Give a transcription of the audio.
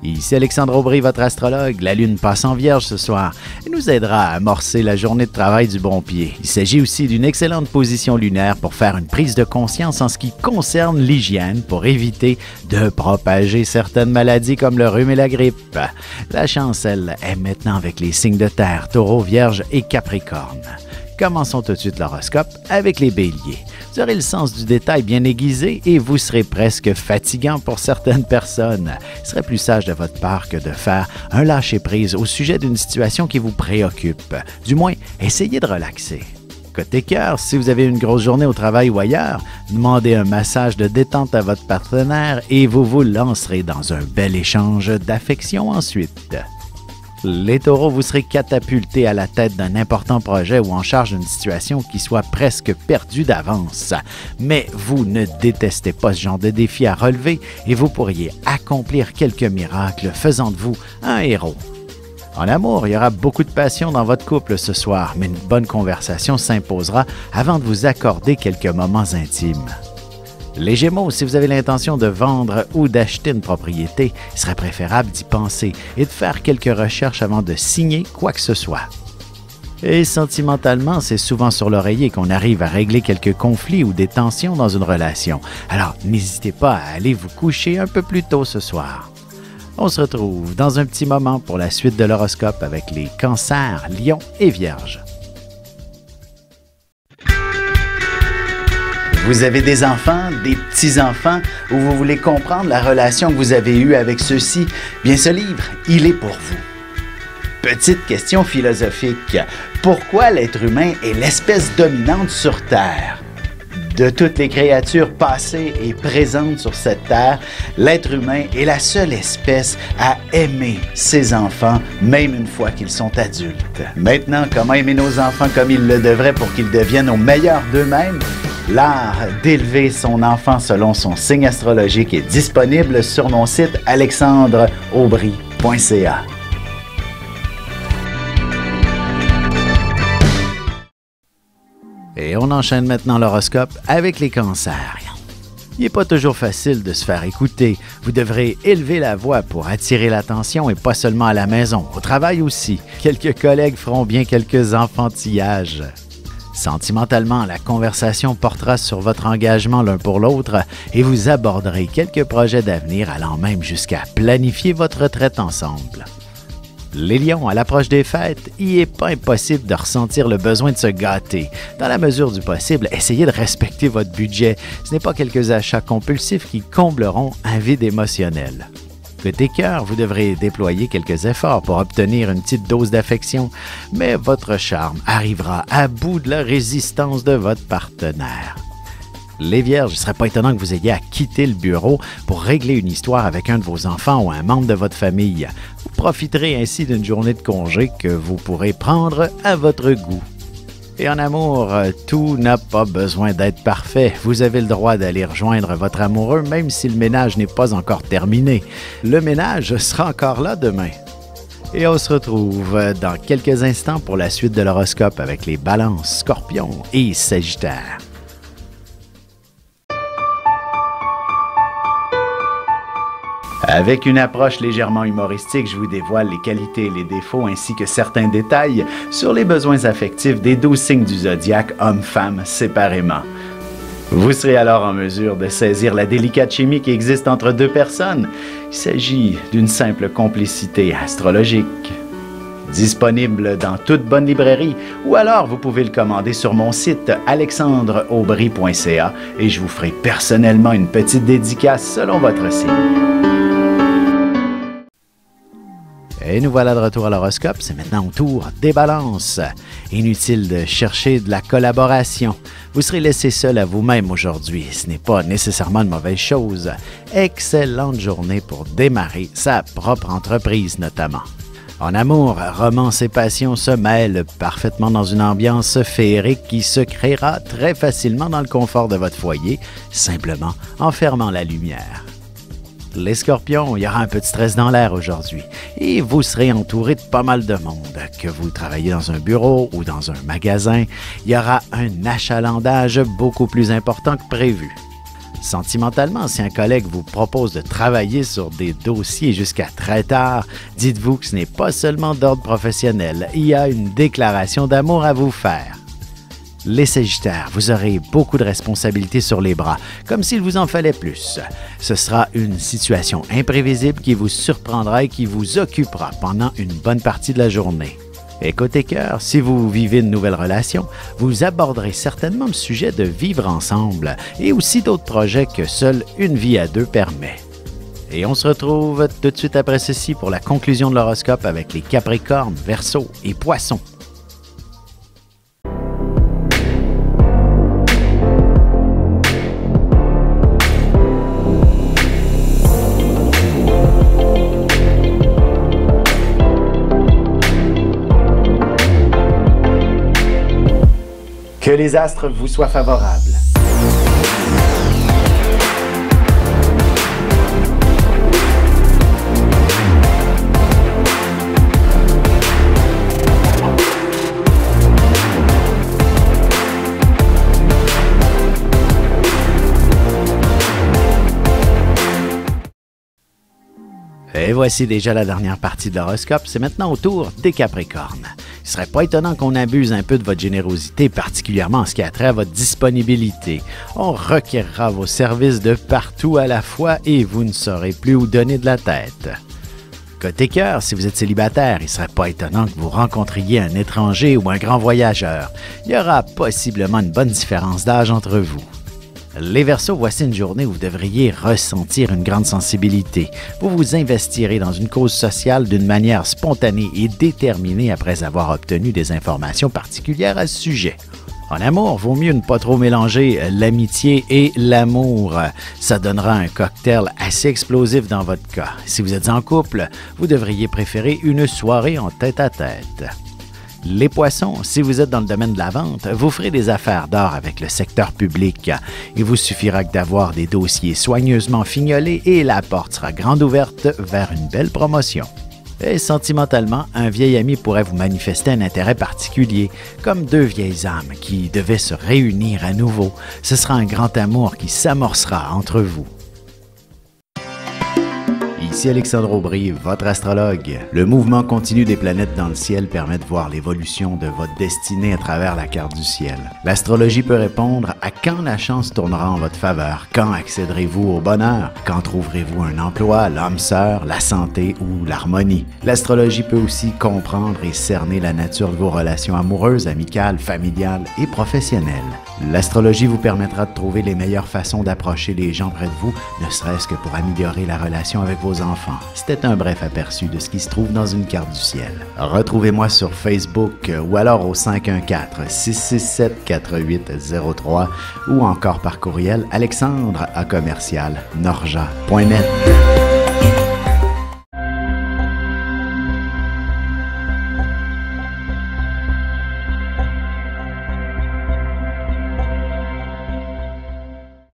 Ici Alexandre Aubry, votre astrologue. La Lune passe en Vierge ce soir et nous aidera à amorcer la journée de travail du bon pied. Il s'agit aussi d'une excellente position lunaire pour faire une prise de conscience en ce qui concerne l'hygiène pour éviter de propager certaines maladies comme le rhume et la grippe. La chance, elle, est maintenant avec les signes de terre, Taureau, Vierge et Capricorne. Commençons tout de suite l'horoscope avec les béliers. Vous aurez le sens du détail bien aiguisé et vous serez presque fatigant pour certaines personnes. Il serait plus sage de votre part que de faire un lâcher-prise au sujet d'une situation qui vous préoccupe. Du moins, essayez de relaxer. Côté cœur, si vous avez une grosse journée au travail ou ailleurs, demandez un massage de détente à votre partenaire et vous vous lancerez dans un bel échange d'affection ensuite. Les taureaux, vous serez catapultés à la tête d'un important projet ou en charge d'une situation qui soit presque perdue d'avance. Mais vous ne détestez pas ce genre de défi à relever et vous pourriez accomplir quelques miracles, faisant de vous un héros. En amour, il y aura beaucoup de passion dans votre couple ce soir, mais une bonne conversation s'imposera avant de vous accorder quelques moments intimes. Les Gémeaux, si vous avez l'intention de vendre ou d'acheter une propriété, il serait préférable d'y penser et de faire quelques recherches avant de signer quoi que ce soit. Et sentimentalement, c'est souvent sur l'oreiller qu'on arrive à régler quelques conflits ou des tensions dans une relation. Alors, n'hésitez pas à aller vous coucher un peu plus tôt ce soir. On se retrouve dans un petit moment pour la suite de l'horoscope avec les Cancers, Lions et Vierges. Vous avez des enfants, des petits-enfants, ou vous voulez comprendre la relation que vous avez eue avec ceux-ci? Bien, ce livre, il est pour vous. Petite question philosophique. Pourquoi l'être humain est l'espèce dominante sur Terre? De toutes les créatures passées et présentes sur cette terre, l'être humain est la seule espèce à aimer ses enfants, même une fois qu'ils sont adultes. Maintenant, comment aimer nos enfants comme ils le devraient pour qu'ils deviennent au meilleur d'eux-mêmes? L'art d'élever son enfant selon son signe astrologique est disponible sur mon site alexandreaubry.ca. Et on enchaîne maintenant l'horoscope avec les cancers. Il n'est pas toujours facile de se faire écouter. Vous devrez élever la voix pour attirer l'attention et pas seulement à la maison, au travail aussi. Quelques collègues feront bien quelques enfantillages. Sentimentalement, la conversation portera sur votre engagement l'un pour l'autre et vous aborderez quelques projets d'avenir allant même jusqu'à planifier votre retraite ensemble. Les lions, à l'approche des fêtes, il n'est pas impossible de ressentir le besoin de se gâter. Dans la mesure du possible, essayez de respecter votre budget. Ce n'est pas quelques achats compulsifs qui combleront un vide émotionnel. Côté cœur, vous devrez déployer quelques efforts pour obtenir une petite dose d'affection, mais votre charme arrivera à bout de la résistance de votre partenaire. Les Vierges, il ne serait pas étonnant que vous ayez à quitter le bureau pour régler une histoire avec un de vos enfants ou un membre de votre famille. Vous profiterez ainsi d'une journée de congé que vous pourrez prendre à votre goût. Et en amour, tout n'a pas besoin d'être parfait. Vous avez le droit d'aller rejoindre votre amoureux même si le ménage n'est pas encore terminé. Le ménage sera encore là demain. Et on se retrouve dans quelques instants pour la suite de l'horoscope avec les Balances, Scorpions et Sagittaires. Avec une approche légèrement humoristique, je vous dévoile les qualités et les défauts ainsi que certains détails sur les besoins affectifs des 12 signes du zodiaque, hommes-femmes séparément. Vous serez alors en mesure de saisir la délicate chimie qui existe entre deux personnes. Il s'agit d'une simple complicité astrologique. Disponible dans toute bonne librairie ou alors vous pouvez le commander sur mon site alexandreaubry.ca et je vous ferai personnellement une petite dédicace selon votre signe. Et nous voilà de retour à l'horoscope, c'est maintenant au tour des balances. Inutile de chercher de la collaboration. Vous serez laissé seul à vous-même aujourd'hui. Ce n'est pas nécessairement une mauvaise chose. Excellente journée pour démarrer sa propre entreprise notamment. En amour, romance et passion se mêlent parfaitement dans une ambiance féerique qui se créera très facilement dans le confort de votre foyer, simplement en fermant la lumière. Les Scorpions, il y aura un peu de stress dans l'air aujourd'hui et vous serez entouré de pas mal de monde. Que vous travaillez dans un bureau ou dans un magasin, il y aura un achalandage beaucoup plus important que prévu. Sentimentalement, si un collègue vous propose de travailler sur des dossiers jusqu'à très tard, dites-vous que ce n'est pas seulement d'ordre professionnel, il y a une déclaration d'amour à vous faire. Les Sagittaires, vous aurez beaucoup de responsabilités sur les bras, comme s'il vous en fallait plus. Ce sera une situation imprévisible qui vous surprendra et qui vous occupera pendant une bonne partie de la journée. Et côté cœur, si vous vivez une nouvelle relation, vous aborderez certainement le sujet de vivre ensemble et aussi d'autres projets que seule une vie à deux permet. Et on se retrouve tout de suite après ceci pour la conclusion de l'horoscope avec les Capricornes, Verseaux et Poissons. Que les astres vous soient favorables. Et voici déjà la dernière partie de l'horoscope, c'est maintenant au tour des Capricornes. Il ne serait pas étonnant qu'on abuse un peu de votre générosité, particulièrement en ce qui a trait à votre disponibilité. On requérera vos services de partout à la fois et vous ne saurez plus où donner de la tête. Côté cœur, si vous êtes célibataire, il ne serait pas étonnant que vous rencontriez un étranger ou un grand voyageur. Il y aura possiblement une bonne différence d'âge entre vous. Les Verseaux, voici une journée où vous devriez ressentir une grande sensibilité. Vous vous investirez dans une cause sociale d'une manière spontanée et déterminée après avoir obtenu des informations particulières à ce sujet. En amour, vaut mieux ne pas trop mélanger l'amitié et l'amour. Ça donnera un cocktail assez explosif dans votre cas. Si vous êtes en couple, vous devriez préférer une soirée en tête-à-tête. Les Poissons, si vous êtes dans le domaine de la vente, vous ferez des affaires d'or avec le secteur public. Il vous suffira que d'avoir des dossiers soigneusement fignolés et la porte sera grande ouverte vers une belle promotion. Et sentimentalement, un vieil ami pourrait vous manifester un intérêt particulier, comme deux vieilles âmes qui devaient se réunir à nouveau. Ce sera un grand amour qui s'amorcera entre vous. Ici Alexandre Aubry, votre astrologue. Le mouvement continu des planètes dans le ciel permet de voir l'évolution de votre destinée à travers la carte du ciel. L'astrologie peut répondre à quand la chance tournera en votre faveur, quand accéderez-vous au bonheur, quand trouverez-vous un emploi, l'âme sœur, la santé ou l'harmonie. L'astrologie peut aussi comprendre et cerner la nature de vos relations amoureuses, amicales, familiales et professionnelles. L'astrologie vous permettra de trouver les meilleures façons d'approcher les gens près de vous, ne serait-ce que pour améliorer la relation avec vos enfants. C'était un bref aperçu de ce qui se trouve dans une carte du ciel. Retrouvez-moi sur Facebook ou alors au 514-667-4803 ou encore par courriel alexandre@norja.net.